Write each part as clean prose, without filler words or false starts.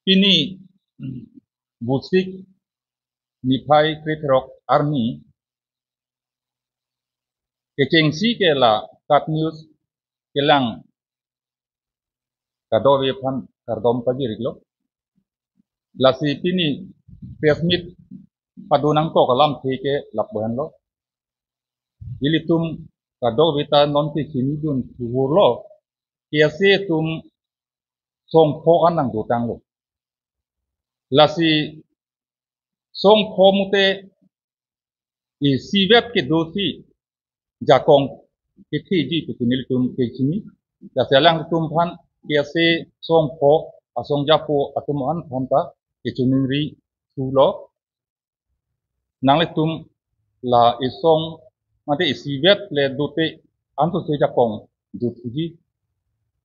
pini busik nipai kritrok army kecengsi ke la kat news kelang kadowe pan kardom pagiriglo lasi pini pesmit padunang ko kalam theke lapban lo ilitum kadowe ta non ke sinidun lo kiase tum song pho anang dutang lo lasi song pho mute i sivet ke dosi jakong ke ji kutunil tum ke chini dasalang tum phan kiase song pho asong japo atum an phanta ke chuningri tulo nangletum la isong mate isivet le dote antu se jakong dutuji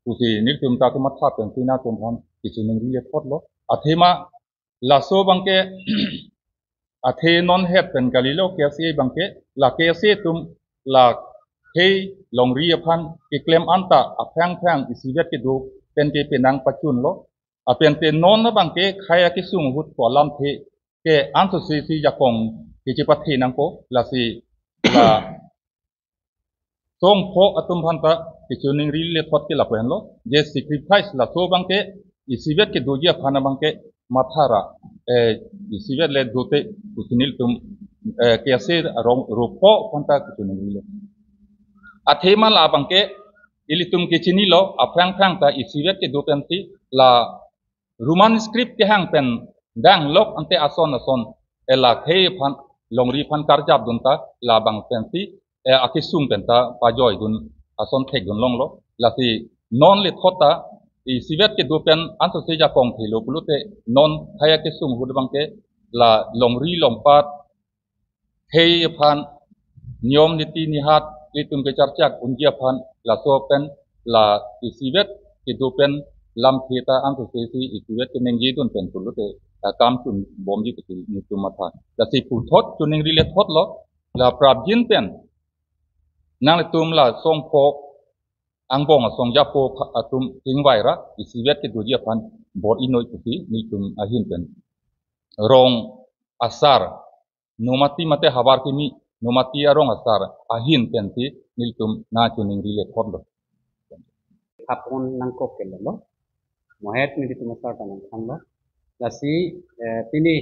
usi niltum ta kuma tha pen tina tum phan ke chuningri le thotlo athema laso bangke athe non het pen kalilo kiase bangke la kiase tum la hei longri aphan ke claim anta aphang phang isivet ke do pen ke penang pachun lo apen te non na bangke khaya ke sung hut ko lam the ke anso si jakong ke chipathe nang ko la si la song pho atum phanta ke chuning ri le thot ke la pen lo je sacrifice la so bangke isivet ke do ji phana bangke mathara isivet le dote usinil tum ke ase rong rupo phanta ke chuning ri le athema la bangke ilitum ke chini lo aphang phang ta isivet ke do pen ti la Roman script ke hang pen dang lok ante ason ela khei phan longri phan karjab dunta la bang pensi akisung penta pajoy dun ason thek dun long lo lati non le thota i sivet ke do pen anso se ja kong thilo pulute non khaya ke sung hud bang ke la longri lompat khei phan niom niti nihat litum ke charchak unjia phan la so pen la i sivet ke do pen lam theta antu sesi ikuet kenengji tun pen pulute kam tun bomji ke ni tumata da si pu thot tuning rile thot lo la prabjin pen nang tum la song pho angbong song japo atum tingwai ra isivet ke duji pan bor inoi kusi ni tum ahin pen rong asar nomati mate habar kini nomati arong asar ahin pen ti niltum na tuning rile thot lo apun nangkok kello mohet ni ditu masar tanang khamlo lasi tini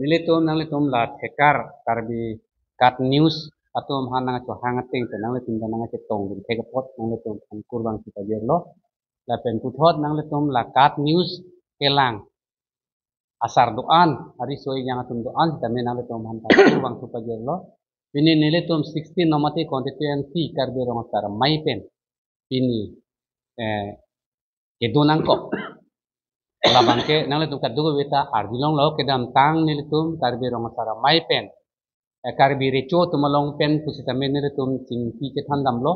nilitum la thekar karbi kat news atum hanang cho hangating nangletum nang che tong din thekapot nangletum an kurbang kita jerlo la pen puthot nangletum la kat news kelang asar doan hari soi yang atum doan tame nangletum han kurbang kita jerlo ini nilitum 16 nomati constituency karbi rong asar mai pen ini kedonang ko labangke nangletum kadugo beta ardilong lo kedam tang nilitum karbi rong asara mai pen karbi recho tumalong pen pusitame nilitum cingki ke thandam lo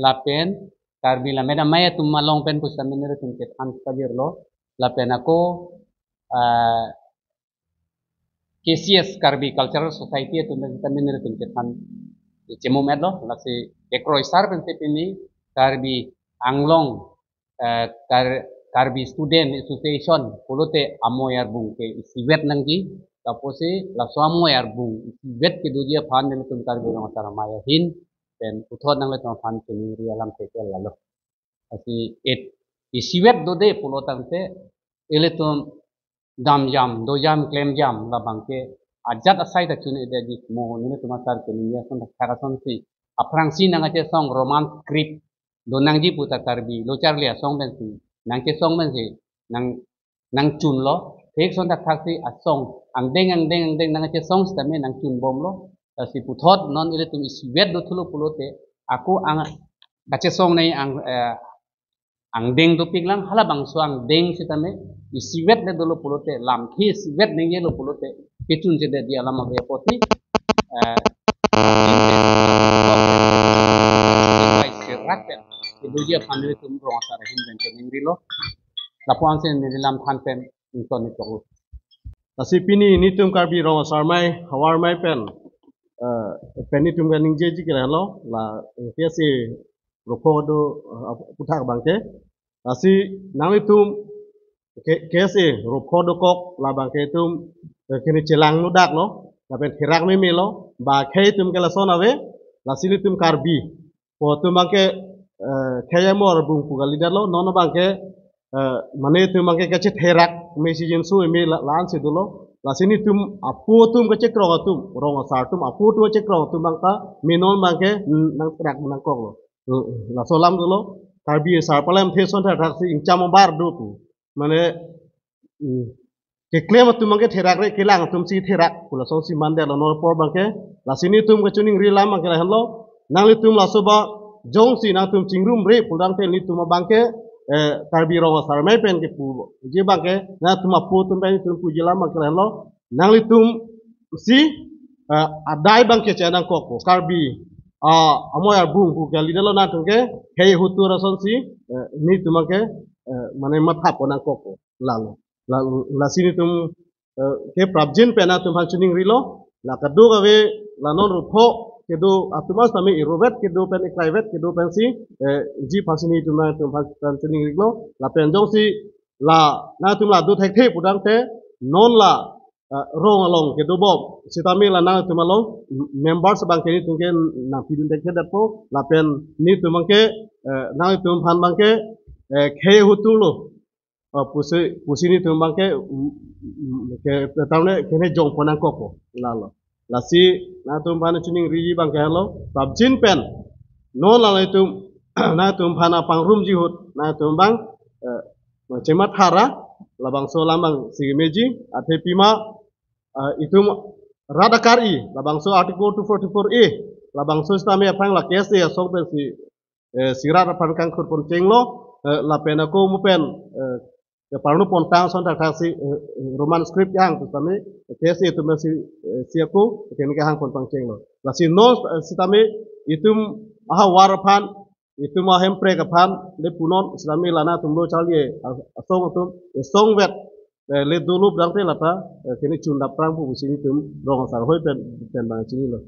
la pen karbi la meda maya tumalong pen pusitame nilitum ke thand pajir lo la pen ako KCS karbi cultural society tumalong nilitum ke thand cemum edlo la si ekroisar pen ini karbi anglong karbi student association pulute amoyar bung ke sivet nangji tapos la so amoyar bung sivet ke dujia phan ne tum karbi no sara maya hin then uthod nang le tum phan ke ni rialam ke lalo asi et sivet do de pulotang te ele tum dam jam do jam claim jam la bangke ajat asai ta chune de ji mo ne tum sar ke ni ya son thara son si aprang si nang ate song roman script do nangji puta karbi lo charlia song ben si nang ke song man si nang chun lo thek son tak si a song ang deng nang ke song stame nang chun bom lo si puthot non ile tum iswet do thulo pulote aku ang kache song nei ang deng do piglang hala bang so ang deng sitame iswet de do pulote lam khi iswet nei ye lo pulote kitun je de di alam ave poti dujia family tum rong asara hin ben ken rilo lapuan sen nilam than pen inton to asipini nitum karbi rong asar mai hawar mai pen penitum ganing jeji kiralo la kiasi rokodo puthak bangke asi namitum KSA rupho dokok labang ke tum kini celang nudak lo lapen khirak me lo ba khei tum ke la son ave la sini tum karbi po tum bangke khaya mor bung pu galidar lo non bangke mane tum bangke kache therak me si jin su me lan se dulo la sini tum apu tum kache krong tum rong sar tum apu tum kache krong tum bangka me non bangke nang trak nang kok lo la solam dulo karbi sar palem the son thak si ingcham bar do tu mane keklem tu mangke therak re kelang tum si therak pula so si mande lo nor por bangke la sini tum ke chuning rilam mangke la hello nang li tum la soba jong si nang tum chingrum re pulang te li tum bangke karbi ro sar mai pen ke pu je bangke na tum pu tum pen tum pu jilam mangke la hello nang li tum si adai bangke chanang koko karbi amoy bung pu gali dalo na tum ke hei hutu rason si ni tum mangke mane mathap nang koko lalu la sini tum ke prabjin pena tum hanchuning rilo la kadu gawe la non rupho kedo atumas tami irobet kedo pen private kedo pen si ji phasini tum na tum hanchuning rilo la penjong si la na tum la du thek the pudang te non la rong along kedo bob sitami la na tum along members bang keni tum ke na pidun tek dat po la pen ni tum ke na tum phan bang ke khe hutu lo pusi ni tumbang ke taune kene jong ponang koko lalo lasi na tumbang chuning riji bang ke halo babjin pen no la tum na tumbang pang rum jihut na tumbang cema thara labang so lambang sigemeji ate pima itum radakari labang so article 244A labang so stame apang la KSA so ben si sirat pan kang khur pon chenglo la pena ko mu pen parnu pontang son tak si roman script yang tami KSA itu masih siaku kene ka hang pon pangceng lo la si no sitami itum aha warpan itum ma hempre ka pan le punon islami lana tumbo chalie asong tum song vet le dulu brang te lata kene chunda prang pu sini tum rong sar hoi pen bang sini lo